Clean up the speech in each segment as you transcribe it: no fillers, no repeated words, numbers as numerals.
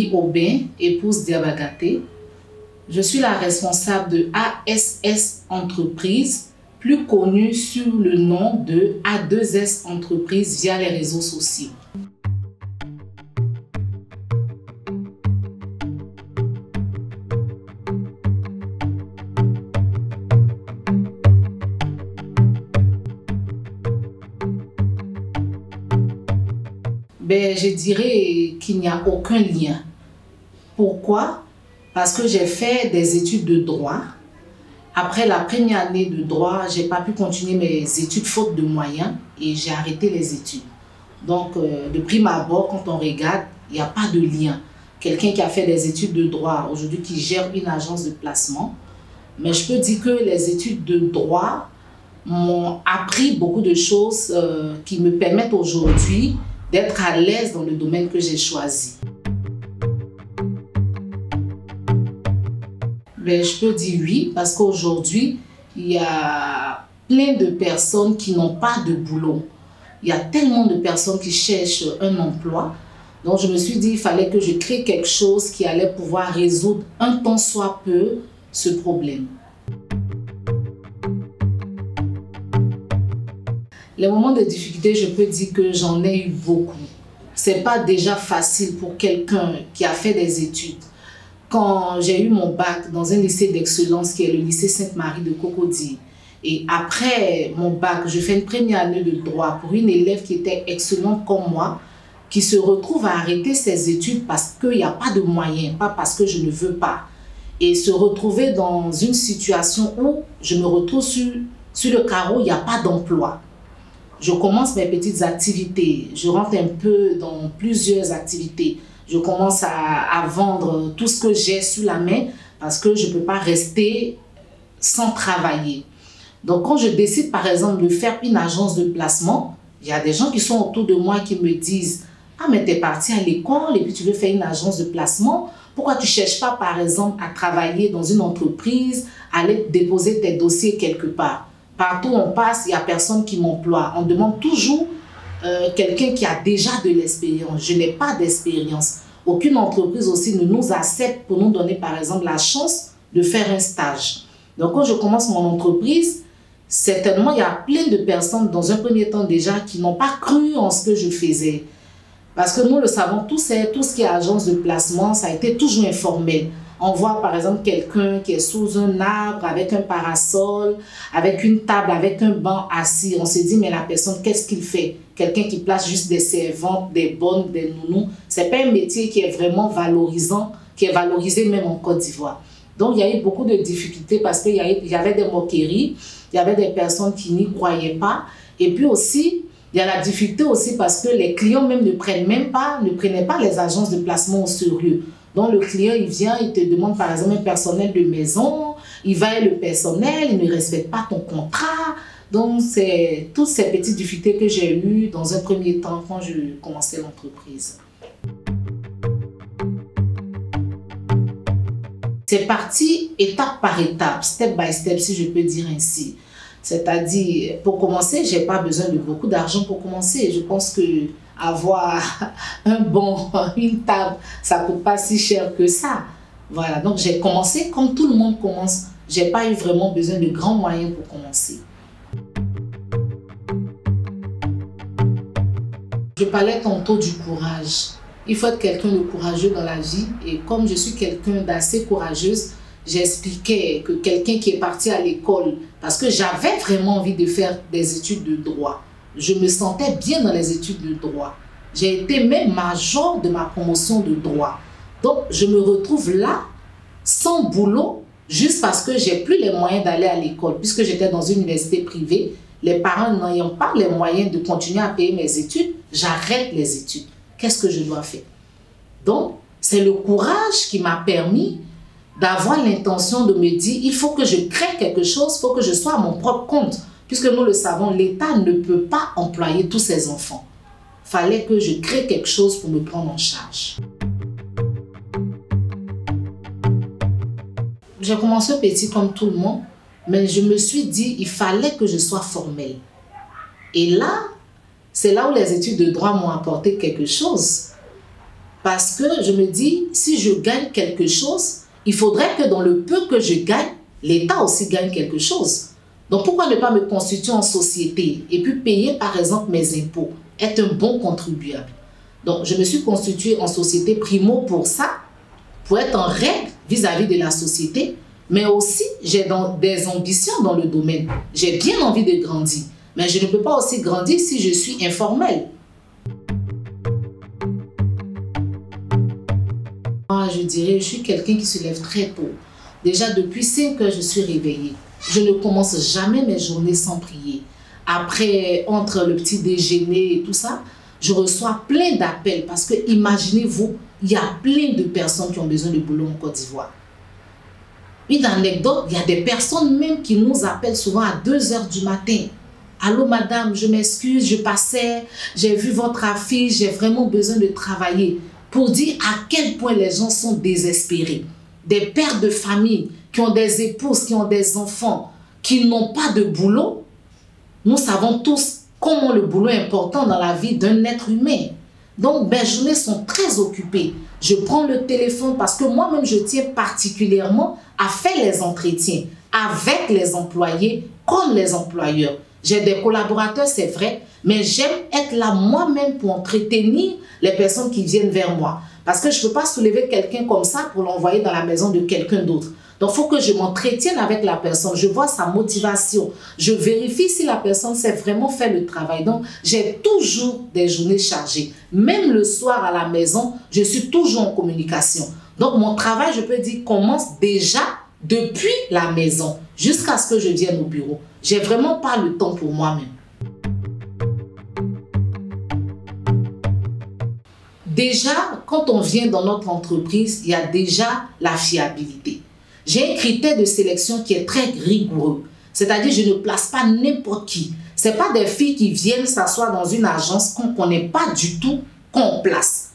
Marie Aubin, épouse Diabagaté. Je suis la responsable de ASS Entreprise, plus connue sous le nom de A2S Entreprise via les réseaux sociaux. Je dirais qu'il n'y a aucun lien. Pourquoi? Parce que j'ai fait des études de droit. Après la première année de droit, je n'ai pas pu continuer mes études faute de moyens et j'ai arrêté les études. Donc, de prime abord, quand on regarde, il n'y a pas de lien. Quelqu'un qui a fait des études de droit, aujourd'hui qui gère une agence de placement. Mais je peux dire que les études de droit m'ont appris beaucoup de choses qui me permettent aujourd'hui d'être à l'aise dans le domaine que j'ai choisi. Je peux dire oui, parce qu'aujourd'hui, il y a plein de personnes qui n'ont pas de boulot. Il y a tellement de personnes qui cherchent un emploi. Donc, je me suis dit qu'il fallait que je crée quelque chose qui allait pouvoir résoudre un tant soit peu ce problème. Les moments de difficulté, je peux dire que j'en ai eu beaucoup. Ce n'est pas déjà facile pour quelqu'un qui a fait des études. Quand j'ai eu mon bac dans un lycée d'excellence qui est le lycée Sainte-Marie de Cocody, et après mon bac, je fais une première année de droit pour une élève qui était excellente comme moi, qui se retrouve à arrêter ses études parce qu'il n'y a pas de moyens, pas parce que je ne veux pas. Et se retrouver dans une situation où je me retrouve sur le carreau, il n'y a pas d'emploi. Je commence mes petites activités, je rentre un peu dans plusieurs activités. Je commence à vendre tout ce que j'ai sous la main parce que je ne peux pas rester sans travailler. Donc, quand je décide, par exemple, de faire une agence de placement, il y a des gens qui sont autour de moi qui me disent « Ah, mais tu es parti à l'école et puis tu veux faire une agence de placement. Pourquoi tu ne cherches pas, par exemple, à travailler dans une entreprise, à aller déposer tes dossiers quelque part ?» Partout où on passe, il n'y a personne qui m'emploie. On demande toujours quelqu'un qui a déjà de l'expérience. Je n'ai pas d'expérience. Aucune entreprise aussi ne nous accepte pour nous donner, par exemple, la chance de faire un stage. Donc, quand je commence mon entreprise, certainement, il y a plein de personnes, dans un premier temps déjà, qui n'ont pas cru en ce que je faisais. Parce que nous le savons, tout ce qui est agence de placement, ça a été toujours informel. On voit par exemple quelqu'un qui est sous un arbre avec un parasol, avec une table, avec un banc assis. On se dit, mais la personne, qu'est-ce qu'il fait? Quelqu'un qui place juste des servantes, des bonnes, des nounous. Ce n'est pas un métier qui est vraiment valorisant, qui est valorisé même en Côte d'Ivoire. Donc, il y a eu beaucoup de difficultés parce qu'il y avait des moqueries, il y avait des personnes qui n'y croyaient pas. Et puis aussi, il y a la difficulté aussi parce que les clients même ne prenaient pas les agences de placement au sérieux. Donc, le client, il vient, il te demande par exemple un personnel de maison, il va et le personnel, il ne respecte pas ton contrat. Donc, c'est toutes ces petites difficultés que j'ai eues dans un premier temps quand je commençais l'entreprise. C'est parti étape par étape, step by step, si je peux dire ainsi. C'est-à-dire, pour commencer, je n'ai pas besoin de beaucoup d'argent pour commencer. Je pense que avoir un banc, une table, ça ne coûte pas si cher que ça. Voilà, donc j'ai commencé comme tout le monde commence. Je n'ai pas eu vraiment besoin de grands moyens pour commencer. Je parlais tantôt du courage. Il faut être quelqu'un de courageux dans la vie. Et comme je suis quelqu'un d'assez courageuse, j'expliquais que quelqu'un qui est parti à l'école, parce que j'avais vraiment envie de faire des études de droit. Je me sentais bien dans les études de droit. J'ai été même major de ma promotion de droit. Donc, je me retrouve là, sans boulot, juste parce que j'ai plus les moyens d'aller à l'école. Puisque j'étais dans une université privée, les parents n'ayant pas les moyens de continuer à payer mes études, j'arrête les études. Qu'est-ce que je dois faire? Donc, c'est le courage qui m'a permis d'avoir l'intention de me dire, il faut que je crée quelque chose, il faut que je sois à mon propre compte. Puisque nous le savons, l'État ne peut pas employer tous ses enfants. Il fallait que je crée quelque chose pour me prendre en charge. J'ai commencé petit comme tout le monde, mais je me suis dit, il fallait que je sois formelle. Et là, c'est là où les études de droit m'ont apporté quelque chose. Parce que je me dis, si je gagne quelque chose, il faudrait que dans le peu que je gagne, l'État aussi gagne quelque chose. Donc pourquoi ne pas me constituer en société et puis payer par exemple mes impôts, être un bon contribuable. Donc je me suis constituée en société primo pour ça, pour être en règle vis-à-vis de la société, mais aussi j'ai des ambitions dans le domaine. J'ai bien envie de grandir, mais je ne peux pas aussi grandir si je suis informelle. Moi, je dirais, je suis quelqu'un qui se lève très tôt. Déjà, depuis 5 heures, je suis réveillée. Je ne commence jamais mes journées sans prier. Après, entre le petit déjeuner et tout ça, je reçois plein d'appels parce que, imaginez-vous, il y a plein de personnes qui ont besoin de boulot en Côte d'Ivoire. Une anecdote, il y a des personnes même qui nous appellent souvent à 2 heures du matin. Allô madame, je m'excuse, je passais, j'ai vu votre affiche, j'ai vraiment besoin de travailler. Pour dire à quel point les gens sont désespérés. Des pères de famille qui ont des épouses, qui ont des enfants, qui n'ont pas de boulot. Nous savons tous comment le boulot est important dans la vie d'un être humain. Donc, mes journées sont très occupées. Je prends le téléphone parce que moi-même, je tiens particulièrement à faire les entretiens avec les employés comme les employeurs. J'ai des collaborateurs, c'est vrai, mais j'aime être là moi-même pour entretenir les personnes qui viennent vers moi. Parce que je ne peux pas soulever quelqu'un comme ça pour l'envoyer dans la maison de quelqu'un d'autre. Donc, il faut que je m'entretienne avec la personne. Je vois sa motivation. Je vérifie si la personne sait vraiment faire le travail. Donc, j'ai toujours des journées chargées. Même le soir à la maison, je suis toujours en communication. Donc, mon travail, je peux dire, commence déjà depuis la maison jusqu'à ce que je vienne au bureau. J'ai vraiment pas le temps pour moi-même. Déjà, quand on vient dans notre entreprise, il y a déjà la fiabilité. J'ai un critère de sélection qui est très rigoureux. C'est-à-dire, je ne place pas n'importe qui. Ce n'est pas des filles qui viennent s'asseoir dans une agence qu'on ne connaît pas du tout, qu'on place.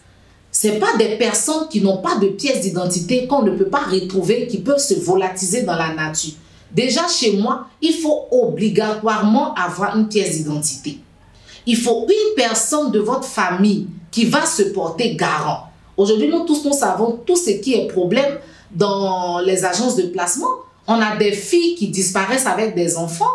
Ce n'est pas des personnes qui n'ont pas de pièce d'identité qu'on ne peut pas retrouver, qui peuvent se volatiliser dans la nature. Déjà, chez moi, il faut obligatoirement avoir une pièce d'identité. Il faut une personne de votre famille qui va se porter garant. Aujourd'hui, nous tous, nous savons tout ce qui est problème dans les agences de placement. On a des filles qui disparaissent avec des enfants,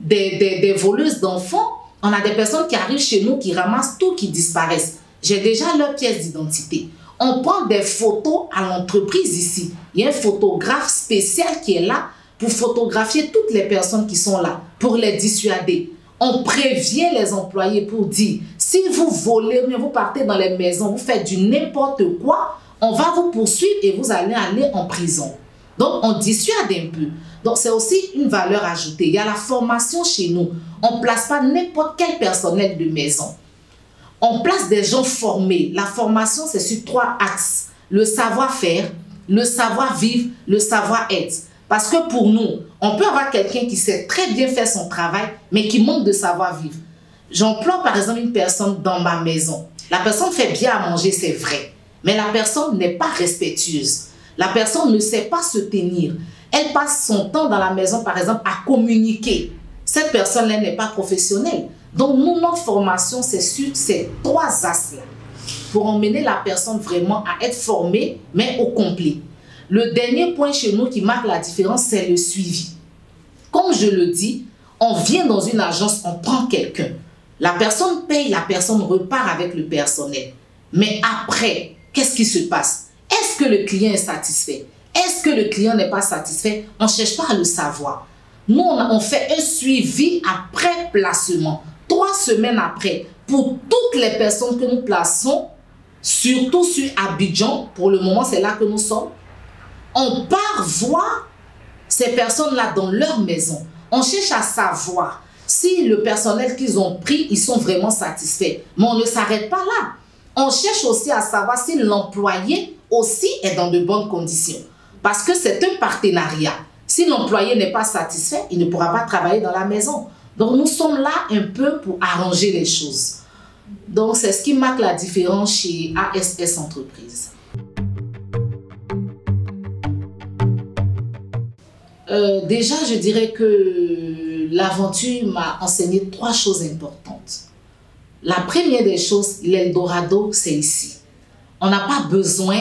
des voleuses d'enfants. On a des personnes qui arrivent chez nous, qui ramassent tout, qui disparaissent. J'ai déjà leur pièce d'identité. On prend des photos à l'entreprise ici. Il y a un photographe spécial qui est là pour photographier toutes les personnes qui sont là, pour les dissuader. On prévient les employés pour dire, si vous volez, vous partez dans les maisons, vous faites du n'importe quoi, on va vous poursuivre et vous allez aller en prison. Donc, on dissuade un peu. Donc, c'est aussi une valeur ajoutée. Il y a la formation chez nous. On ne place pas n'importe quel personnel de maison. On place des gens formés. La formation, c'est sur 3 axes. Le savoir-faire, le savoir-vivre, le savoir-être. Parce que pour nous, on peut avoir quelqu'un qui sait très bien faire son travail, mais qui manque de savoir-vivre. J'emploie par exemple une personne dans ma maison. La personne fait bien à manger, c'est vrai. Mais la personne n'est pas respectueuse. La personne ne sait pas se tenir. Elle passe son temps dans la maison, par exemple, à communiquer. Cette personne-là n'est pas professionnelle. Donc, nous, notre formation, c'est sur ces 3 axes-là. Pour emmener la personne vraiment à être formée, mais au complet. Le dernier point chez nous qui marque la différence, c'est le suivi. Comme je le dis, on vient dans une agence, on prend quelqu'un. La personne paye, la personne repart avec le personnel. Mais après, qu'est-ce qui se passe? Est-ce que le client est satisfait? Est-ce que le client n'est pas satisfait? On ne cherche pas à le savoir. Nous, on fait un suivi après placement. 3 semaines après, pour toutes les personnes que nous plaçons, surtout sur Abidjan, pour le moment, c'est là que nous sommes, on part voir ces personnes-là dans leur maison. On cherche à savoir si le personnel qu'ils ont pris, ils sont vraiment satisfaits. Mais on ne s'arrête pas là. On cherche aussi à savoir si l'employé aussi est dans de bonnes conditions. Parce que c'est un partenariat. Si l'employé n'est pas satisfait, il ne pourra pas travailler dans la maison. Donc nous sommes là un peu pour arranger les choses. Donc c'est ce qui marque la différence chez ASS Entreprises. Déjà, je dirais que l'aventure m'a enseigné 3 choses importantes. La première des choses, l'Eldorado, c'est ici. On n'a pas besoin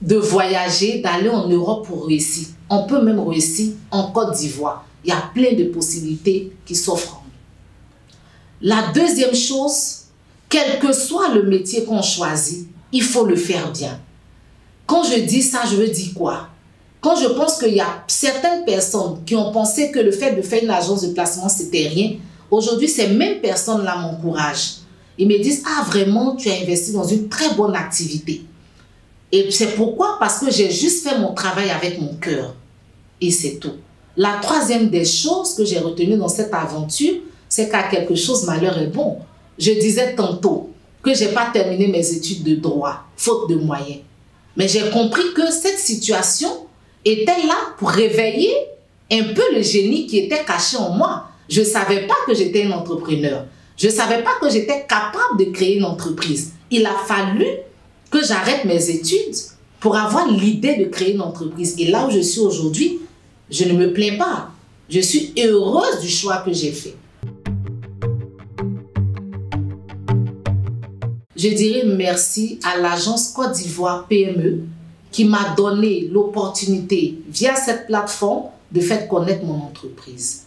de voyager, d'aller en Europe pour réussir. On peut même réussir en Côte d'Ivoire. Il y a plein de possibilités qui s'offrent. La deuxième chose, quel que soit le métier qu'on choisit, il faut le faire bien. Quand je dis ça, je veux dire quoi? Quand je pense qu'il y a certaines personnes qui ont pensé que le fait de faire une agence de placement, c'était rien, aujourd'hui, ces mêmes personnes-là m'encouragent. Ils me disent, ah vraiment, tu as investi dans une très bonne activité. Et c'est pourquoi? Parce que j'ai juste fait mon travail avec mon cœur. Et c'est tout. La troisième des choses que j'ai retenues dans cette aventure, c'est qu'à quelque chose, malheur est bon. Je disais tantôt que je n'ai pas terminé mes études de droit, faute de moyens. Mais j'ai compris que cette situation était là pour réveiller un peu le génie qui était caché en moi. Je ne savais pas que j'étais une entrepreneur. Je ne savais pas que j'étais capable de créer une entreprise. Il a fallu que j'arrête mes études pour avoir l'idée de créer une entreprise. Et là où je suis aujourd'hui, je ne me plains pas. Je suis heureuse du choix que j'ai fait. Je dirais merci à l'agence Côte d'Ivoire PME qui m'a donné l'opportunité, via cette plateforme, de faire connaître mon entreprise.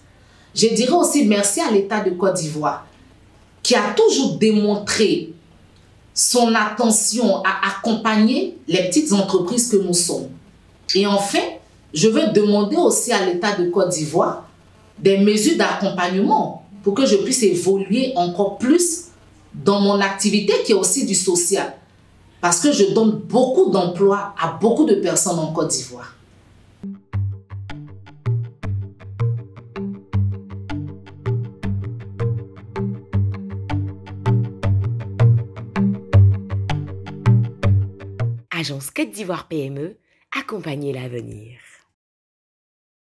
Je dirais aussi merci à l'État de Côte d'Ivoire qui a toujours démontré son attention à accompagner les petites entreprises que nous sommes. Et enfin, je veux demander aussi à l'État de Côte d'Ivoire des mesures d'accompagnement pour que je puisse évoluer encore plus dans mon activité qui est aussi du social. Parce que je donne beaucoup d'emplois à beaucoup de personnes en Côte d'Ivoire. Agence Côte d'Ivoire PME, accompagner l'avenir.